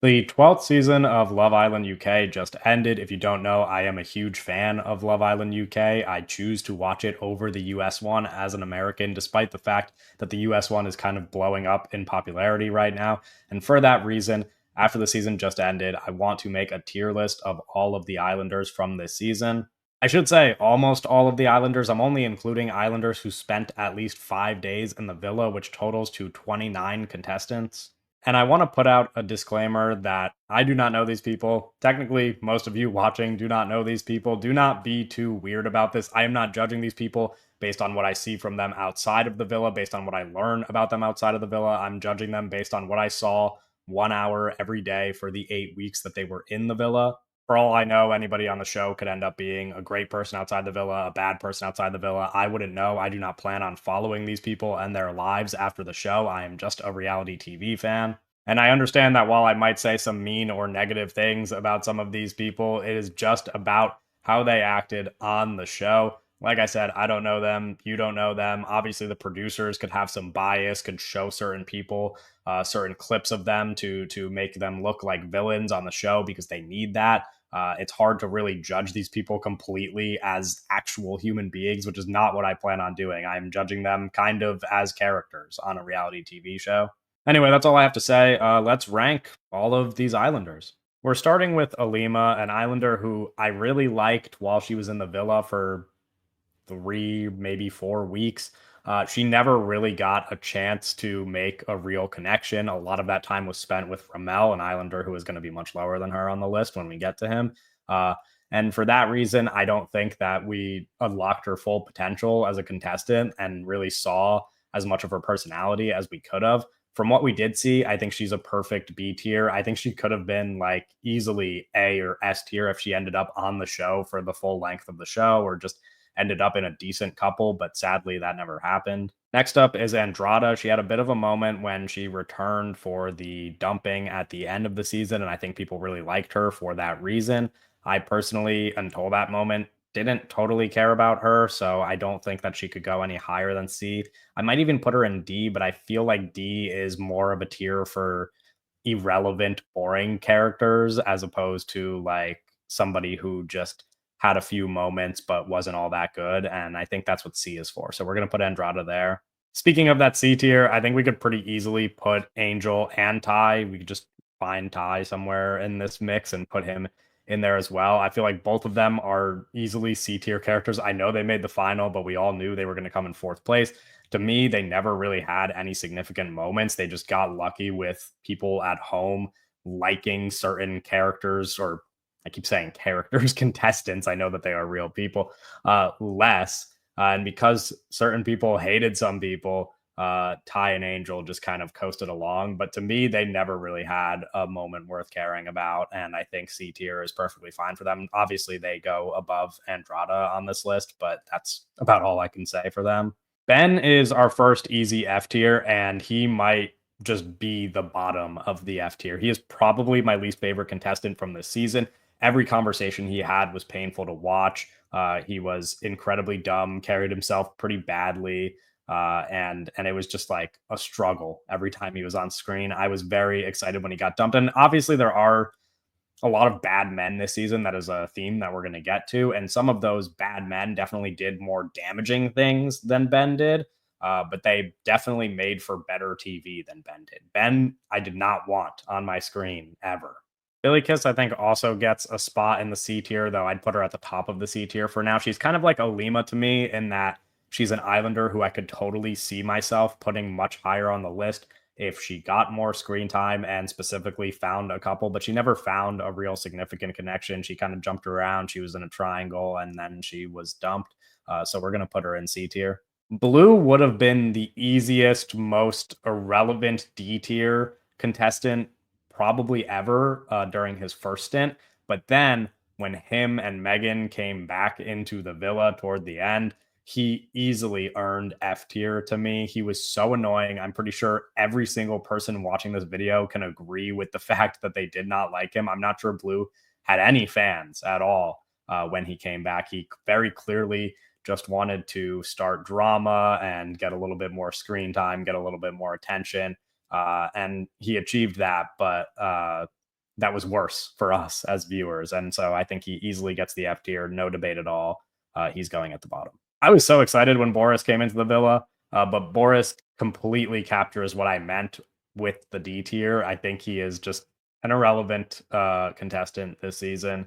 The 12th season of Love Island UK just ended. If you don't know, I am a huge fan of Love Island UK. I choose to watch it over the US one as an American, despite the fact that the US one is kind of blowing up in popularity right now. And for that reason, after the season just ended, I want to make a tier list of all of the Islanders from this season. I should say almost all of the Islanders. I'm only including Islanders who spent at least 5 days in the villa, which totals to 29 contestants. And I want to put out a disclaimer that I do not know these people. Technically, most of you watching do not know these people. Do not be too weird about this. I am not judging these people based on what I see from them outside of the villa, based on what I learn about them outside of the villa. I'm judging them based on what I saw 1 hour every day for the 8 weeks that they were in the villa. For all I know, anybody on the show could end up being a great person outside the villa, a bad person outside the villa. I wouldn't know. I do not plan on following these people and their lives after the show. I am just a reality TV fan. And I understand that while I might say some mean or negative things about some of these people, it is just about how they acted on the show. Like I said, I don't know them. You don't know them. Obviously, the producers could have some bias, could show certain people certain clips of them to make them look like villains on the show because they need that. It's hard to really judge these people completely as actual human beings, which is not what I plan on doing. I'm judging them kind of as characters on a reality TV show. Anyway, that's all I have to say. Let's rank all of these Islanders. We're starting with Alima, an Islander who I really liked while she was in the villa for 3, maybe 4 weeks. She never really got a chance to make a real connection. A lot of that time was spent with Ramel, an Islander who is going to be much lower than her on the list when we get to him. Uh, and for that reason, I don't think that we unlocked her full potential as a contestant and really saw as much of her personality as we could have. From what we did see, I think she's a perfect B tier. I think she could have been like easily A or S tier if she ended up on the show for the full length of the show or just ended up in a decent couple, but sadly that never happened. Next up is Andrada. She had a bit of a moment when she returned for the dumping at the end of the season, and I think people really liked her for that reason. I personally, until that moment, didn't totally care about her, so I don't think that she could go any higher than C. I might even put her in D, but I feel like D is more of a tier for irrelevant, boring characters as opposed to like somebody who just had a few moments but wasn't all that good. And I think that's what C is for. So we're going to put Andrada there. Speaking of that C tier, I think we could pretty easily put Angel and Ty. We could just find Ty somewhere in this mix and put him in there as well. I feel like both of them are easily C tier characters. I know they made the final, but we all knew they were going to come in fourth place. To me, they never really had any significant moments. They just got lucky with people at home liking certain characters, or I keep saying characters, contestants. I know that they are real people, less. And because certain people hated some people, Ty and Angel just kind of coasted along. But to me, they never really had a moment worth caring about. And I think C tier is perfectly fine for them. Obviously, they go above Andrada on this list, but that's about all I can say for them. Ben is our first easy F tier, and he might just be the bottom of the F tier. He is probably my least favorite contestant from this season. Every conversation he had was painful to watch. He was incredibly dumb, carried himself pretty badly, and it was just like a struggle every time he was on screen. I was very excited when he got dumped, and obviously there are a lot of bad men this season. That is a theme that we're going to get to. And some of those bad men definitely did more damaging things than Ben did. But they definitely made for better TV than Ben did. Ben, I did not want on my screen ever. Billy Kiss, I think, also gets a spot in the C tier, though I'd put her at the top of the C tier for now. She's kind of like Alima to me in that she's an Islander who I could totally see myself putting much higher on the list if she got more screen time and specifically found a couple, but she never found a real significant connection. She kind of jumped around. She was in a triangle and then she was dumped. So we're going to put her in C tier. Blue would have been the easiest, most irrelevant D tier contestant probably ever during his first stint. But then when him and Megan came back into the villa toward the end, he easily earned F tier to me. He was so annoying. I'm pretty sure every single person watching this video can agree with the fact that they did not like him. I'm not sure Blue had any fans at all when he came back. He very clearly just wanted to start drama and get a little bit more screen time, get a little bit more attention. And he achieved that. But that was worse for us as viewers. And so I think he easily gets the F tier, no debate at all. He's going at the bottom. I was so excited when Boris came into the villa, but Boris completely captures what I meant with the D tier. I think he is just an irrelevant contestant this season.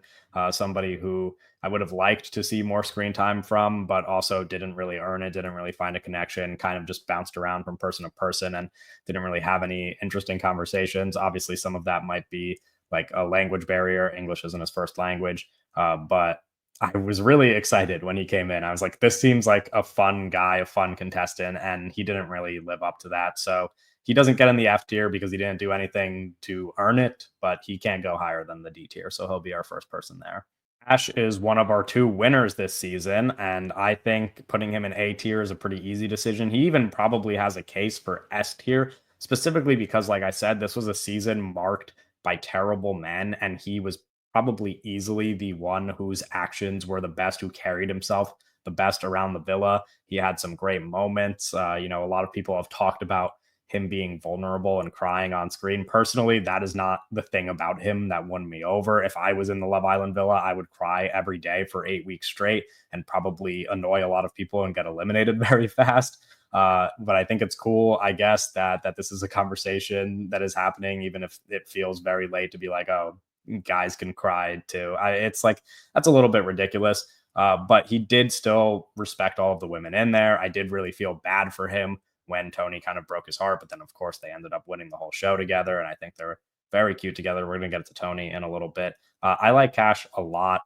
Somebody who I would have liked to see more screen time from, but also didn't really earn it, didn't really find a connection, kind of just bounced around from person to person and didn't really have any interesting conversations. Obviously, some of that might be like a language barrier. English isn't his first language, but I was really excited when he came in. I was like, this seems like a fun guy, a fun contestant, and he didn't really live up to that. So he doesn't get in the F tier because he didn't do anything to earn it, but he can't go higher than the D tier. So he'll be our first person there. Ash is one of our two winners this season, and I think putting him in A tier is a pretty easy decision. He even probably has a case for S tier, specifically because, like I said, this was a season marked by terrible men, and he was probably easily the one whose actions were the best, who carried himself the best around the villa. He had some great moments. A lot of people have talked about him being vulnerable and crying on screen. Personally, that is not the thing about him that won me over. If I was in the Love Island villa, I would cry every day for 8 weeks straight and probably annoy a lot of people and get eliminated very fast. But I think it's cool, I guess, that this is a conversation that is happening, even if it feels very late to be like, oh, guys can cry too. It's like that's a little bit ridiculous. But he did still respect all of the women in there. I did really feel bad for him when Tony kind of broke his heart. But then, of course, they ended up winning the whole show together. And I think they're very cute together. We're going to get to Tony in a little bit. I like Cash a lot.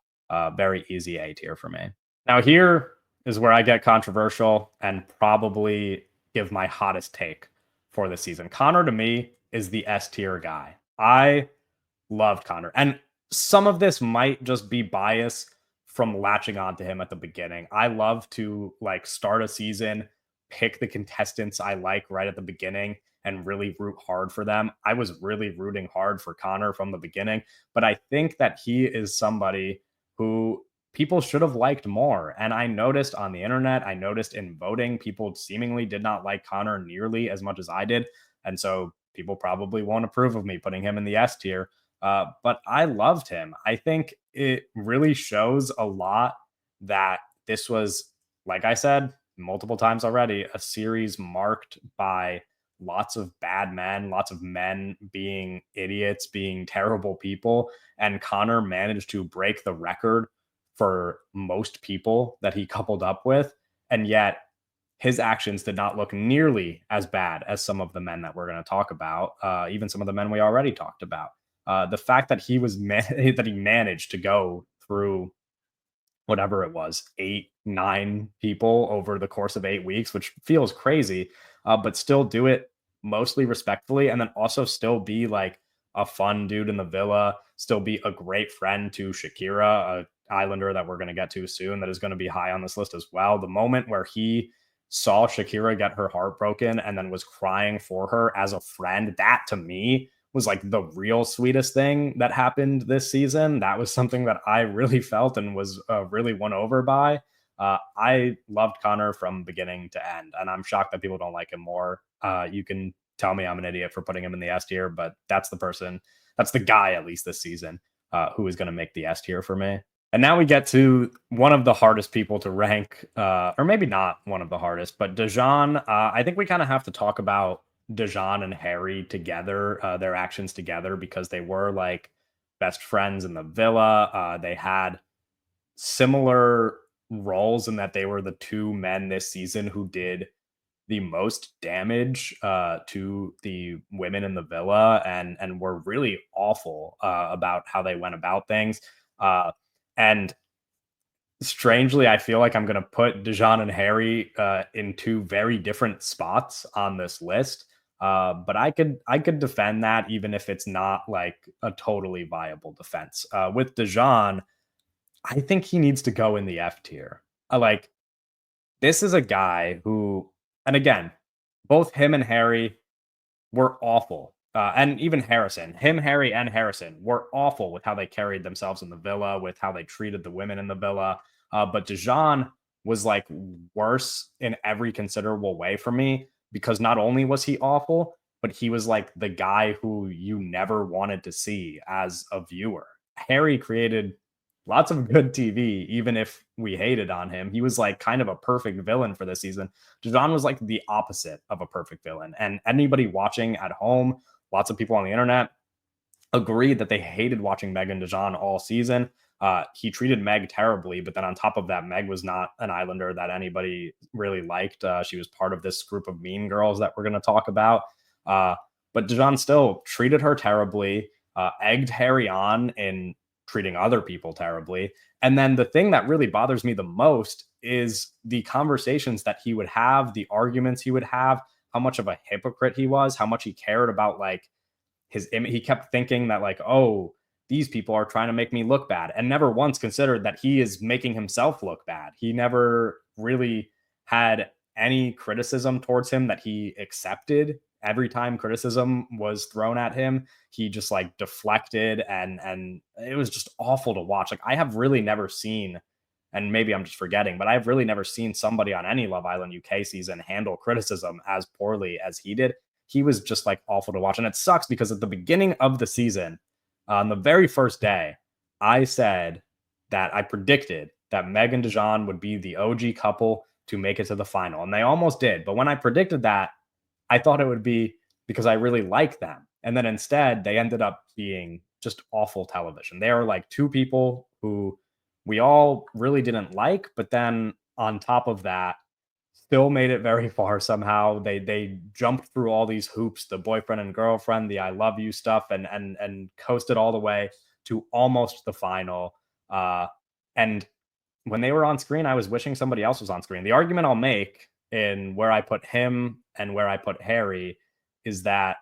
Very easy A tier for me. Now, here is where I get controversial and probably give my hottest take for the season. Connor, to me, is the S tier guy. I loved Connor. And some of this might just be bias from latching on to him at the beginning. I love to like start a season, pick the contestants I like right at the beginning and really root hard for them. I was really rooting hard for Connor from the beginning, but I think that he is somebody who people should have liked more. And I noticed on the internet, I noticed in voting, people seemingly did not like Connor nearly as much as I did. And so people probably won't approve of me putting him in the S tier. But I loved him. I think it really shows a lot that this was, like I said multiple times already, a series marked by lots of bad men, lots of men being idiots, being terrible people. And Connor managed to break the record for most people that he coupled up with. And yet his actions did not look nearly as bad as some of the men that we're going to talk about, even some of the men we already talked about. The fact that that he managed to go through whatever it was, 8, 9 people over the course of 8 weeks, which feels crazy, but still do it mostly respectfully, and then also still be like a fun dude in the villa, still be a great friend to Shakira, a Islander that we're going to get to soon, that is going to be high on this list as well. The moment where he saw Shakira get her heart broken and then was crying for her as a friend, that to me was like the real sweetest thing that happened this season. That was something that I really felt and was really won over by. I loved Connor from beginning to end, and I'm shocked that people don't like him more. You can tell me I'm an idiot for putting him in the S tier, but that's the person, that's the guy at least this season who is going to make the S tier for me. And now we get to one of the hardest people to rank, or maybe not one of the hardest, but Dejan. I think we kind of have to talk about Dejan and Harry together, their actions together, because they were like best friends in the villa. They had similar roles in that they were the two men this season who did the most damage to the women in the villa and were really awful about how they went about things. And strangely, I feel like I'm going to put Dejan and Harry in two very different spots on this list. But I could defend that even if it's not like a totally viable defense. With Dejan, I think he needs to go in the F tier. Like this is a guy who, and again, both him and Harry were awful. And even Harrison, Harry, and Harrison were awful with how they carried themselves in the villa, with how they treated the women in the villa. But Dejan was like worse in every considerable way for me because not only was he awful, but he was like the guy who you never wanted to see as a viewer. Harry created lots of good TV, even if we hated on him. He was like kind of a perfect villain for this season. Dijon was like the opposite of a perfect villain. And anybody watching at home, lots of people on the internet agreed that they hated watching Meg and Dijon all season. He treated Meg terribly, but then on top of that, Meg was not an Islander that anybody really liked. She was part of this group of mean girls that we're going to talk about. Uh, but Dijon still treated her terribly, egged Harry on in treating other people terribly. And then the thing that really bothers me the most is the conversations that he would have, the arguments he would have, how much of a hypocrite he was, how much he cared about like his image. He kept thinking that like, oh, these people are trying to make me look bad, and never once considered that he is making himself look bad. He never really had any criticism towards him that he accepted. Every time criticism was thrown at him, he just like deflected, and it was just awful to watch. Like I have really never seen, and maybe I'm just forgetting, but I've really never seen somebody on any Love Island UK season handle criticism as poorly as he did. He was just like awful to watch. And it sucks because at the beginning of the season, on the very first day, I said that I predicted that Meg and Dijon would be the OG couple to make it to the final. And they almost did. But when I predicted that, I thought it would be because I really like them. And then instead, they ended up being just awful television. They are like two people who we all really didn't like, but then on top of that, still made it very far somehow. They jumped through all these hoops, the boyfriend and girlfriend, the I love you stuff, and coasted all the way to almost the final. And when they were on screen, I was wishing somebody else was on screen. The argument I'll make in where I put him and where I put Harry is that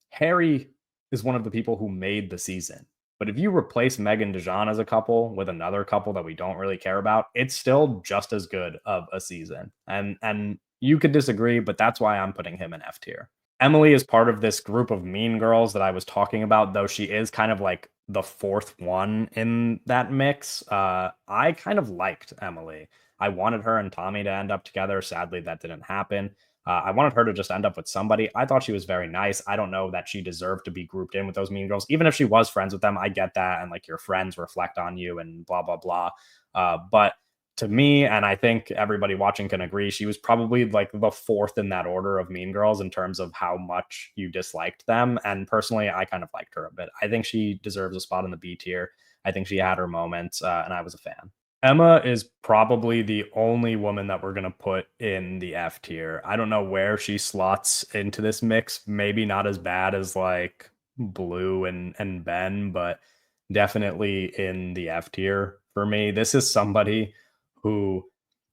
Harry is one of the people who made the season. But if you replace Meg and Dijon as a couple with another couple that we don't really care about, it's still just as good of a season. And you could disagree, but that's why I'm putting him in F tier. Emily is part of this group of mean girls that I was talking about, though she is kind of like the fourth one in that mix. I kind of liked Emily. I wanted her and Tommy to end up together. Sadly, that didn't happen. I wanted her to just end up with somebody. I thought she was very nice. I don't know that she deserved to be grouped in with those mean girls. Even if she was friends with them, I get that. And like your friends reflect on you and blah, blah, blah. But to me, and I think everybody watching can agree, she was probably like the fourth in that order of mean girls in terms of how much you disliked them. And personally, I kind of liked her a bit. I think she deserves a spot in the B tier. I think she had her moments, and I was a fan. Emma is probably the only woman that we're going to put in the F tier. I don't know where she slots into this mix. Maybe not as bad as like Blue and Ben, but definitely in the F tier for me. This is somebody who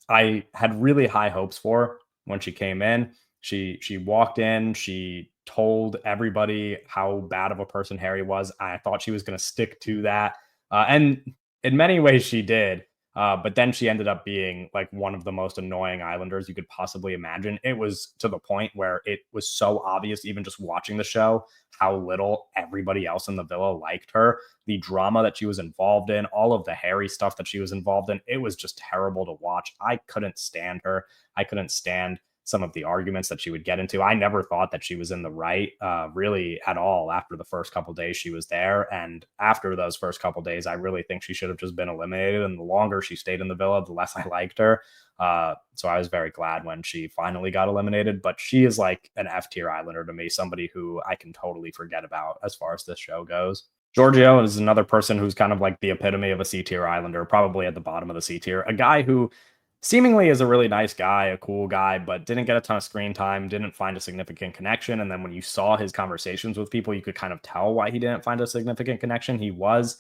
I had really high hopes for when she came in. She walked in, she told everybody how bad of a person Harry was. I thought she was going to stick to that. And in many ways she did. But then she ended up being like one of the most annoying Islanders you could possibly imagine. It was to the point where it was so obvious, even just watching the show, how little everybody else in the villa liked her. The drama that she was involved in, all of the Harry stuff that she was involved in, it was just terrible to watch. I couldn't stand her. I couldn't stand some of the arguments that she would get into. I never thought that she was in the right, really at all after the first couple days she was there. And after those first couple days, I really think she should have just been eliminated. And the longer she stayed in the villa, the less I liked her. So I was very glad when she finally got eliminated. But she is like an F tier Islander to me, somebody who I can totally forget about as far as this show goes. Giorgio is another person who's kind of like the epitome of a C tier Islander, probably at the bottom of the C tier. A guy who seemingly is a really nice guy, a cool guy, but didn't get a ton of screen time, didn't find a significant connection. And then when you saw his conversations with people, you could kind of tell why he didn't find a significant connection. He was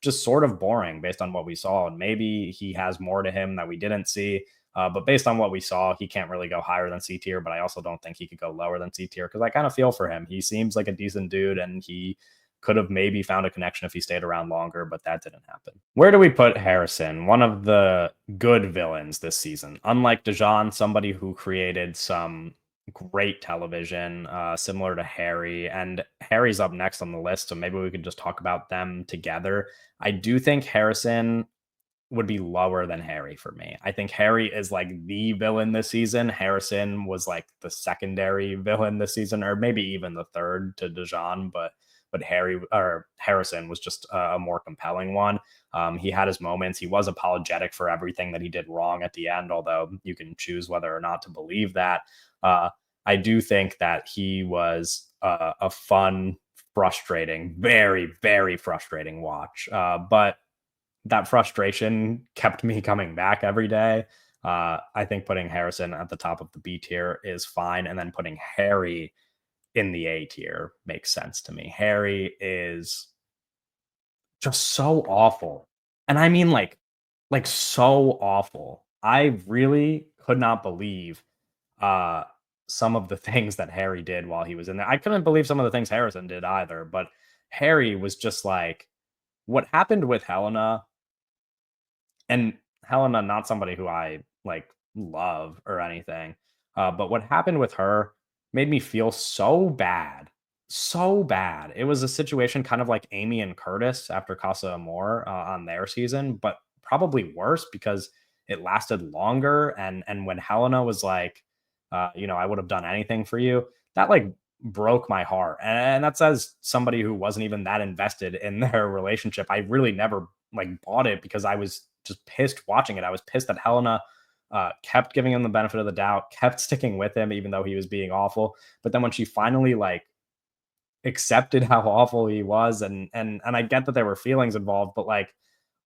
just sort of boring based on what we saw. And maybe he has more to him that we didn't see. But based on what we saw, he can't really go higher than C tier. But I also don't think he could go lower than C tier because I kind of feel for him. He seems like a decent dude and he could have maybe found a connection if he stayed around longer, but that didn't happen. Where do we put Harrison? One of the good villains this season. Unlike Dijon, somebody who created some great television, similar to Harry. And Harry's up next on the list, so maybe we could just talk about them together. I do think Harrison would be lower than Harry for me. I think Harry is like the villain this season. Harrison was like the secondary villain this season, or maybe even the third to Dijon, but Harry or Harrison was just a more compelling one. He had his moments. He was apologetic for everything that he did wrong at the end, although you can choose whether or not to believe that. Uh, I do think that he was a fun, frustrating, very, very frustrating watch. But that frustration kept me coming back every day. I think putting Harrison at the top of the B tier is fine, and then putting Harry in the A tier makes sense to me. Harry is just so awful, and I mean like so awful. I really could not believe uh, some of the things that Harry did while he was in there. I couldn't believe some of the things Harrison did either, but Harry was just like what happened with Helena. And Helena, not somebody who I like love or anything. But what happened with her made me feel so bad. So bad. It was a situation kind of like Amy and Curtis after Casa Amor on their season, but probably worse because it lasted longer. And when Helena was like, I would have done anything for you, that like broke my heart. And that's as somebody who wasn't even that invested in their relationship. I really never like bought it because I was just pissed watching it. I was pissed that Helena kept giving him the benefit of the doubt, kept sticking with him even though he was being awful. But then when she finally like accepted how awful he was, and I get that there were feelings involved, but like,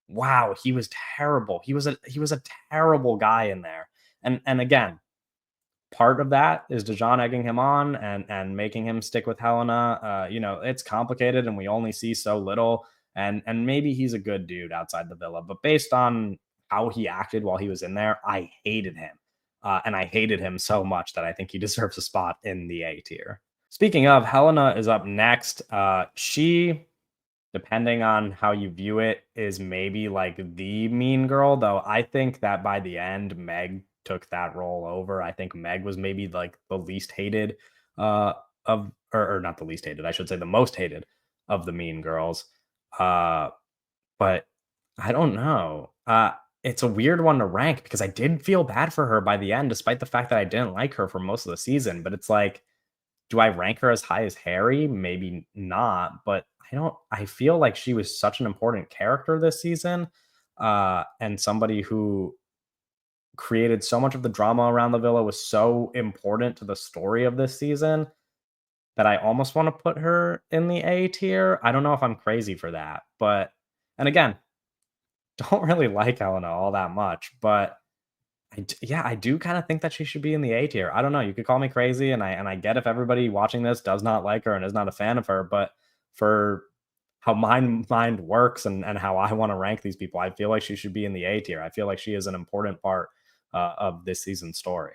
wow, he was terrible. He was a terrible guy in there. And again, part of that is Dijon egging him on and making him stick with Helena. It's complicated and we only see so little. And maybe he's a good dude outside the villa, but based on how he acted while he was in there, I hated him. And I hated him so much that I think he deserves a spot in the A tier. Speaking of, Helena is up next. She, depending on how you view it, is maybe like the mean girl, though I think that by the end, Meg took that role over. I think Meg was maybe like the least hated uh or not the least hated, I should say the most hated of the mean girls. Uh but I don't know. It's a weird one to rank because I did feel bad for her by the end, despite the fact that I didn't like her for most of the season. But it's like, do I rank her as high as Harry? Maybe not, but I feel like she was such an important character this season. And somebody who created so much of the drama around the villa, was so important to the story of this season that I almost want to put her in the A tier. I don't know if I'm crazy for that, but and again, don't really like Helena all that much, but yeah, I do kind of think that she should be in the A tier. I don't know. You could call me crazy, and I get if everybody watching this does not like her and is not a fan of her, but for how my mind works and how I want to rank these people, I feel like she should be in the A tier. I feel like she is an important part of this season's story.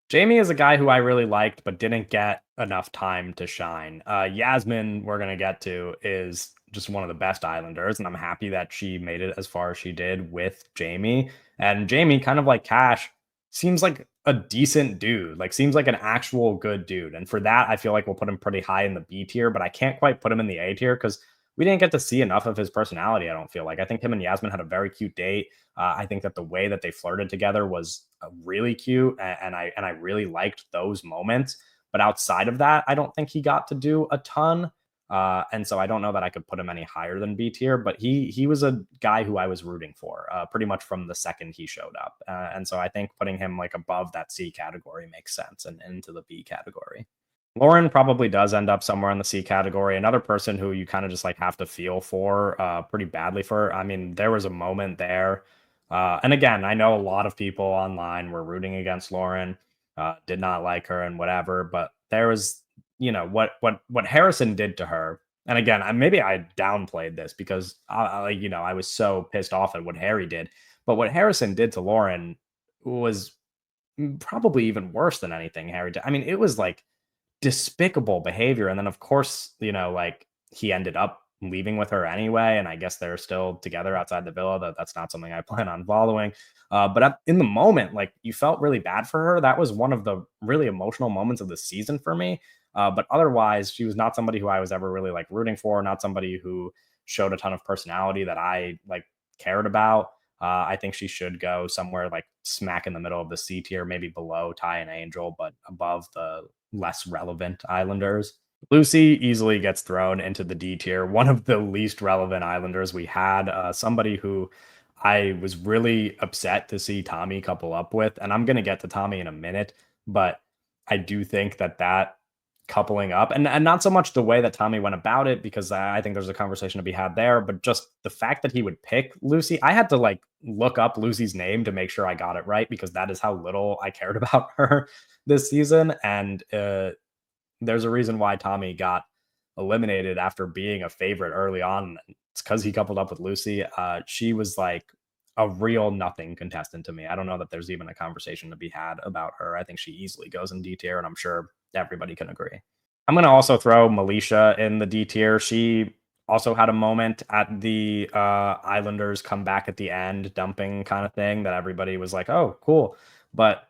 Jamie is a guy who I really liked, but didn't get enough time to shine. Yasmin, we're going to get to, is just one of the best Islanders, and I'm happy that she made it as far as she did with Jamie. And Jamie, kind of like Cash, seems like a decent dude, like seems like an actual good dude. And for that, I feel like we'll put him pretty high in the B tier, but I can't quite put him in the A tier because we didn't get to see enough of his personality. I don't feel like. I think him and Yasmin had a very cute date. I think that the way that they flirted together was really cute, and I really liked those moments. But outside of that, I don't think he got to do a ton. And so I don't know that I could put him any higher than B tier. But he was a guy who I was rooting for pretty much from the second he showed up. And so I think putting him like above that C category makes sense and into the B category. Lauren probably does end up somewhere in the C category. Another person who you kind of just like have to feel for pretty badly for. I mean, there was a moment there. And again, I know a lot of people online were rooting against Lauren, did not like her and whatever, but there was, what Harrison did to her. And again, maybe I downplayed this because I was so pissed off at what Harry did. But what Harrison did to Lauren was probably even worse than anything Harry did. I mean, it was like despicable behavior. And then, of course, like he ended up leaving with her anyway. And I guess they're still together outside the villa. That's not something I plan on following. But in the moment, like you felt really bad for her. That was one of the really emotional moments of the season for me. But otherwise, she was not somebody who I was ever really like rooting for, not somebody who showed a ton of personality that I like cared about. I think she should go somewhere like smack in the middle of the C tier, maybe below Ty and Angel, but above the less relevant Islanders. Lucy easily gets thrown into the D tier, one of the least relevant Islanders we had. Somebody who I was really upset to see Tommy couple up with, and I'm going to get to Tommy in a minute, but I do think that coupling up, and not so much the way that Tommy went about it, because I think there's a conversation to be had there, but just the fact that he would pick Lucy. I had to like look up Lucy's name to make sure I got it right, because that is how little I cared about her this season. And there's a reason why Tommy got eliminated after being a favorite early on. It's because he coupled up with Lucy. She was like a real nothing contestant to me. I don't know that there's even a conversation to be had about her. I think she easily goes in D tier, and I'm sure everybody can agree. I'm going to also throw Melisha in the D tier. She also had a moment at the Islanders comeback at the end, dumping kind of thing that everybody was like, oh, cool. But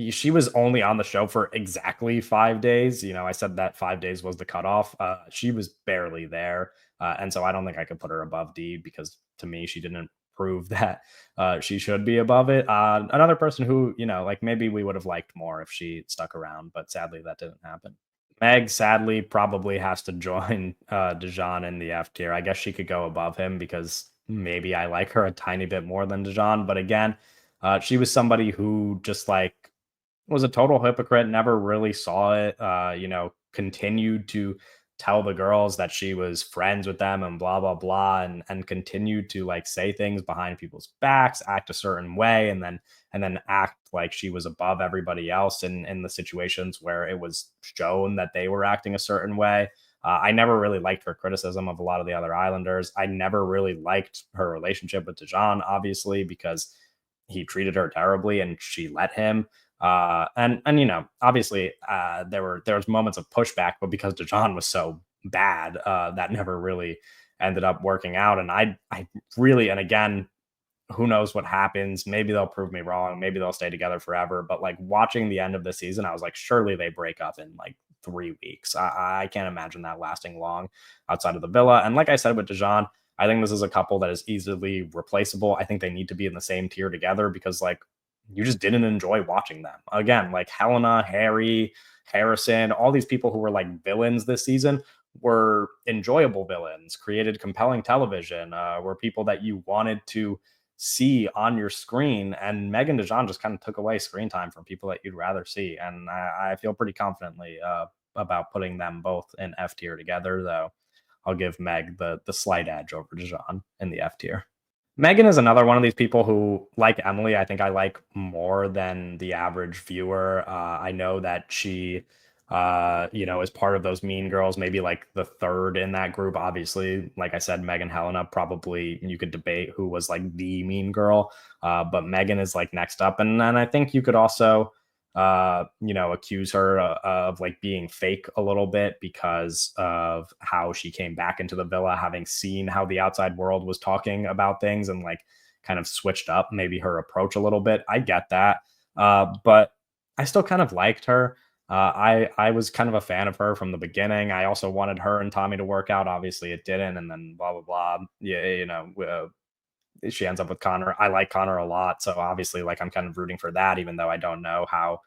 she was only on the show for exactly 5 days. You know, I said that 5 days was the cutoff. She was barely there. And so I don't think I could put her above D, because to me, she didn't prove that she should be above it. Another person who, you know, like maybe we would have liked more if she stuck around, but sadly that didn't happen. Meg sadly probably has to join Dijon in the F tier. I guess she could go above him because maybe I like her a tiny bit more than Dijon. But again, she was somebody who just like was a total hypocrite, never really saw it, you know, continued to tell the girls that she was friends with them and blah blah blah, and continued to like say things behind people's backs, act a certain way, and then act like she was above everybody else in the situations where it was shown that they were acting a certain way. I never really liked her criticism of a lot of the other Islanders. I never really liked her relationship with Dijon, obviously, because he treated her terribly and she let him. And you know, obviously, there was moments of pushback, but because Dejan was so bad, that never really ended up working out. And I really, and again, who knows what happens? Maybe they'll prove me wrong. Maybe they'll stay together forever. But like watching the end of the season, I was like, surely they break up in like 3 weeks. I can't imagine that lasting long outside of the villa. And like I said with Dejan, I think this is a couple that is easily replaceable. I think they need to be in the same tier together, because like you just didn't enjoy watching them. Again, like Helena, Harry, Harrison, all these people who were like villains this season were enjoyable villains, created compelling television, were people that you wanted to see on your screen. And Megan DeJean just kind of took away screen time from people that you'd rather see. And I feel pretty confidently about putting them both in F tier together, though I'll give Meg the slight edge over DeJean in the F tier. Megan is another one of these people who, like Emily, I think I like more than the average viewer. I know that she, you know, is part of those mean girls, maybe like the third in that group. Obviously, like I said, Megan Helena, probably you could debate who was like the mean girl, but Megan is like next up. And then I think you could also you know, accuse her of like being fake a little bit because of how she came back into the villa, having seen how the outside world was talking about things, and like kind of switched up maybe her approach a little bit. I get that. But I still kind of liked her. I was kind of a fan of her from the beginning. I also wanted her and Tommy to work out. Obviously, it didn't, and then blah blah blah. Yeah, you know, she ends up with Connor. I like Connor a lot, so obviously, like I'm kind of rooting for that, even though I don't know how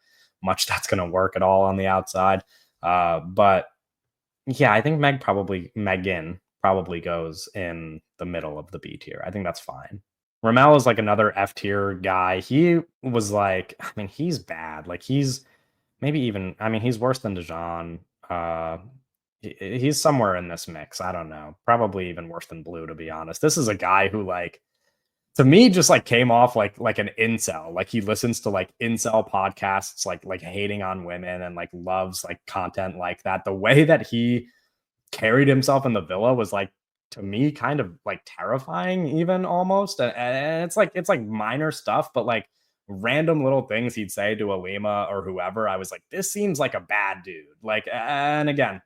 much that's going to work at all on the outside. But yeah, I think Megan probably goes in the middle of the B tier. I think that's fine. Ramel is like another F tier guy. He was like, I mean, he's bad. Like he's maybe even, I mean, he's worse than Dijon. He's somewhere in this mix. I don't know. Probably even worse than Blue, to be honest. This is a guy who like to me just like came off like an incel. Like he listens to like incel podcasts, like hating on women, and like loves like content like that. The way that he carried himself in the villa was like, to me, kind of like terrifying, even almost. And it's like minor stuff, but like random little things he'd say to Alima or whoever, I was like, this seems like a bad dude. Like, and again,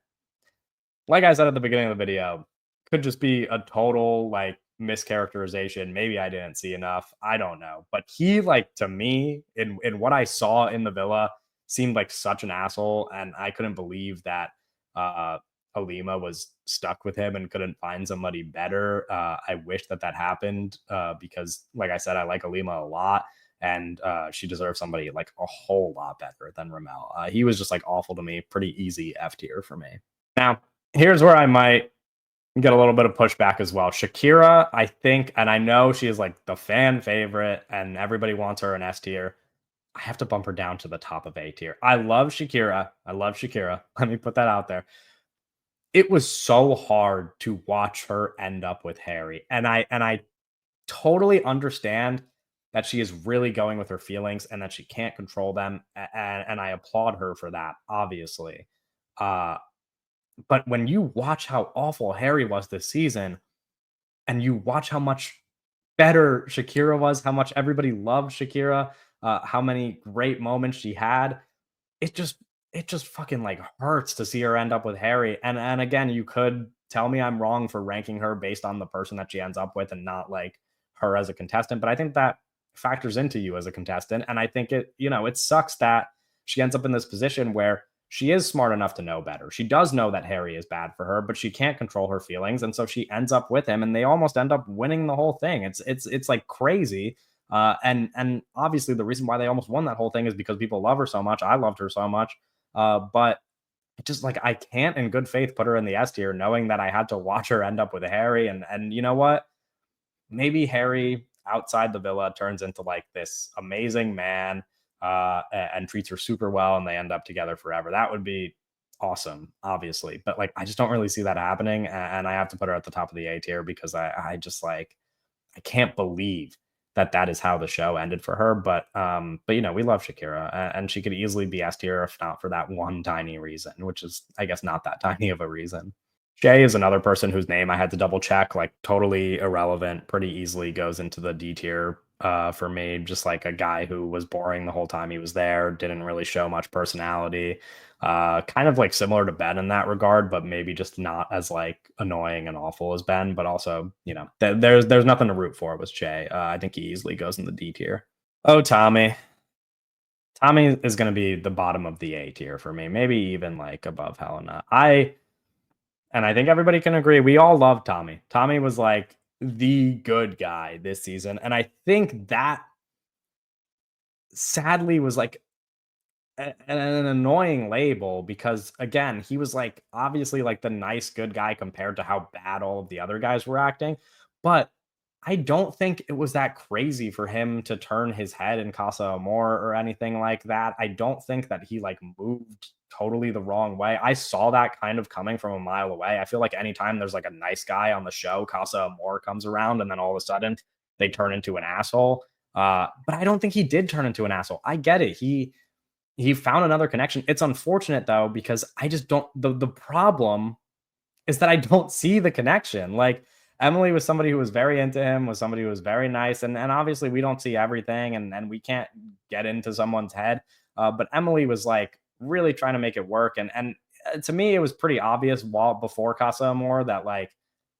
like I said at the beginning of the video, could just be a total like mischaracterization. Maybe I didn't see enough. I don't know. But he, like, to me, in what I saw in the villa, seemed like such an asshole. And I couldn't believe that Alima was stuck with him and couldn't find somebody better. I wish that that happened because, like I said, I like Alima a lot, and she deserves somebody like a whole lot better than Ramel. He was just like awful to me, pretty easy F tier for me. Now, here's where I might get a little bit of pushback as well. Shakira, I think, and I know she is like the fan favorite, and everybody wants her in S tier. I have to bump her down to the top of A tier. I love Shakira. I love Shakira. Let me put that out there. It was so hard to watch her end up with Harry. And I totally understand that she is really going with her feelings and that she can't control them. And I applaud her for that, obviously. Uh, but when you watch how awful Harry was this season, and you watch how much better Shakira was, how much everybody loved Shakira, how many great moments she had, it just it just fucking like hurts to see her end up with Harry. And again, you could tell me I'm wrong for ranking her based on the person that she ends up with and not like her as a contestant, but I think that factors into you as a contestant. And I think it sucks that she ends up in this position where she is smart enough to know better. She does know that Harry is bad for her, but she can't control her feelings, and so she ends up with him, and they almost end up winning the whole thing. It's like crazy. And obviously the reason why they almost won that whole thing is because people love her so much. I loved her so much. But it just like I can't in good faith put her in the S tier, knowing that I had to watch her end up with Harry. And you know what? Maybe Harry outside the villa turns into like this amazing man and treats her super well, and they end up together forever. That would be awesome, obviously. But like I just don't really see that happening, and I have to put her at the top of the A tier because I just like I can't believe that that is how the show ended for her. But we love Shakira, and she could easily be S tier if not for that one tiny reason, which is I guess not that tiny of a reason. Shay is another person whose name I had to double check, like totally irrelevant, pretty easily goes into the D tier for me. Just like a guy who was boring the whole time he was there, didn't really show much personality. Kind of like similar to Ben in that regard, but maybe just not as like annoying and awful as Ben. But also, there's nothing to root for with Shay. I think he easily goes in the D tier. Oh, Tommy. Tommy is going to be the bottom of the A tier for me, maybe even like above Helena. And I think everybody can agree, we all love Tommy. Tommy was like the good guy this season. And I think that sadly was like an annoying label because, again, he was like obviously like the nice, good guy compared to how bad all of the other guys were acting. But I don't think it was that crazy for him to turn his head in Casa Amor or anything like that. I don't think that he like moved totally the wrong way. I saw that kind of coming from a mile away. I feel like anytime there's like a nice guy on the show, Casa Amor comes around and then all of a sudden they turn into an asshole. But I don't think he did turn into an asshole. I get it. He found another connection. It's unfortunate though, because I just don't the problem is that I don't see the connection. Like Emily was somebody who was very into him, was somebody who was very nice, and obviously we don't see everything, and we can't get into someone's head. But Emily was like really trying to make it work, and to me it was pretty obvious while before Casa Amor that like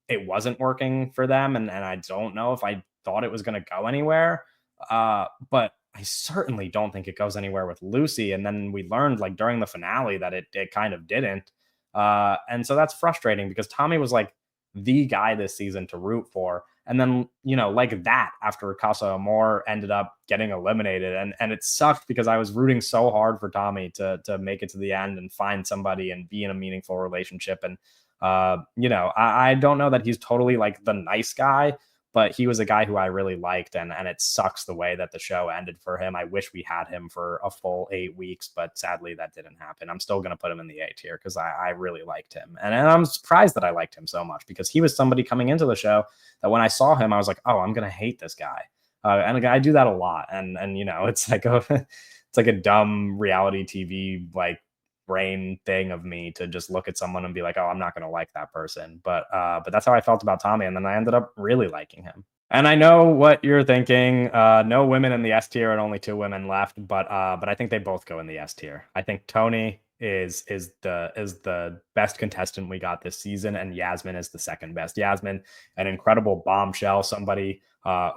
it wasn't working for them, and I don't know if I thought it was going to go anywhere. But I certainly don't think it goes anywhere with Lucy. And then we learned like during the finale that it kind of didn't. And so that's frustrating because Tommy was like the guy this season to root for. And then, like that after Casa Amor ended up getting eliminated. And it sucked because I was rooting so hard for Tommy to make it to the end and find somebody and be in a meaningful relationship. And I don't know that he's totally like the nice guy, but he was a guy who I really liked, and it sucks the way that the show ended for him. I wish we had him for a full 8 weeks, but sadly that didn't happen. I'm still going to put him in the A tier because I really liked him, and I'm surprised that I liked him so much because he was somebody coming into the show that when I saw him, I was like, oh, I'm going to hate this guy, and I do that a lot, and it's like it's like a dumb reality TV like brain thing of me to just look at someone and be like, oh, I'm not going to like that person. But that's how I felt about Tommy. And then I ended up really liking him. And I know what you're thinking. No women in the S tier and only 2 women left, but I think they both go in the S tier. I think Tony is the best contestant we got this season, and Yasmin is the second best. Yasmin, an incredible bombshell, somebody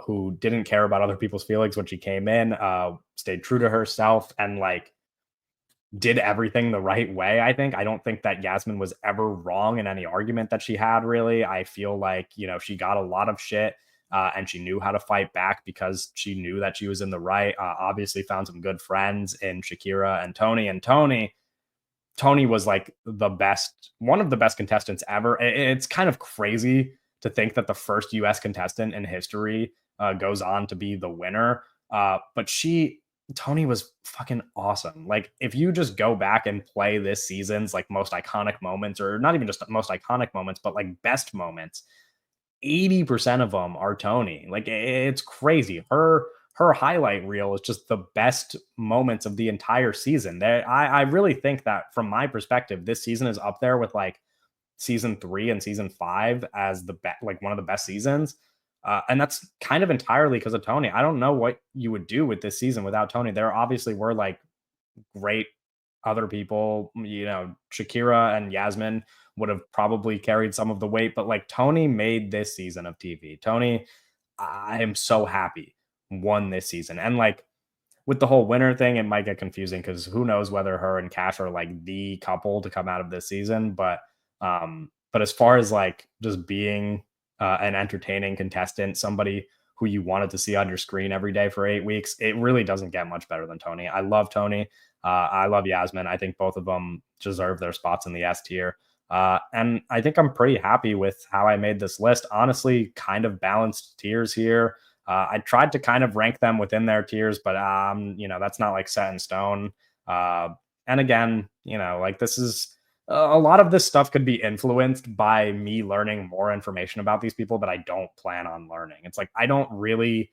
who didn't care about other people's feelings when she came in, stayed true to herself, and like did everything the right way, I think. I don't think that Yasmin was ever wrong in any argument that she had, really. I feel like, she got a lot of shit, and she knew how to fight back because she knew that she was in the right. Obviously, found some good friends in Shakira and Tony. And Tony was like the best, one of the best contestants ever. It's kind of crazy to think that the first US contestant in history goes on to be the winner. But Tony was fucking awesome. Like, if you just go back and play this season's like most iconic moments, or not even just most iconic moments, but like best moments, 80% of them are Tony. Like, it's crazy. Her highlight reel is just the best moments of the entire season. I really think that from my perspective, this season is up there with like season 3 and season 5 as like one of the best seasons. And that's kind of entirely because of Tony. I don't know what you would do with this season without Tony. There obviously were like great other people, Shakira and Yasmin would have probably carried some of the weight, but like Tony made this season of TV. Tony, I am so happy, won this season. And like with the whole winner thing, it might get confusing because who knows whether her and Cash are like the couple to come out of this season. But as far as like just being an entertaining contestant, somebody who you wanted to see on your screen every day for 8 weeks, it really doesn't get much better than Tony. I love Tony. I love Yasmin. I think both of them deserve their spots in the S tier. And I think I'm pretty happy with how I made this list. Honestly, kind of balanced tiers here. I tried to kind of rank them within their tiers, but that's not like set in stone. Uh, and again, like this is a lot of this stuff could be influenced by me learning more information about these people that I don't plan on learning. It's like I don't really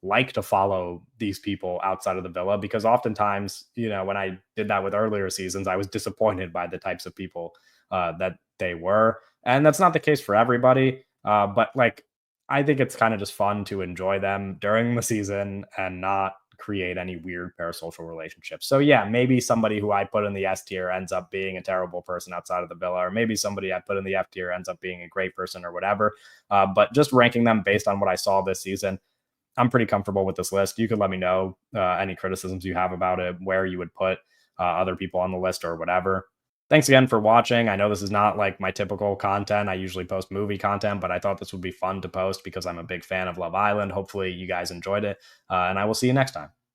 like to follow these people outside of the villa because oftentimes, when I did that with earlier seasons, I was disappointed by the types of people that they were. And that's not the case for everybody. But like, I think it's kind of just fun to enjoy them during the season and not create any weird parasocial relationships. So yeah, maybe somebody who I put in the S tier ends up being a terrible person outside of the villa, or maybe somebody I put in the F tier ends up being a great person or whatever. But just ranking them based on what I saw this season, I'm pretty comfortable with this list. You could let me know any criticisms you have about it, where you would put other people on the list or whatever. Thanks again for watching. I know this is not like my typical content. I usually post movie content, but I thought this would be fun to post because I'm a big fan of Love Island. Hopefully, you guys enjoyed it, and I will see you next time.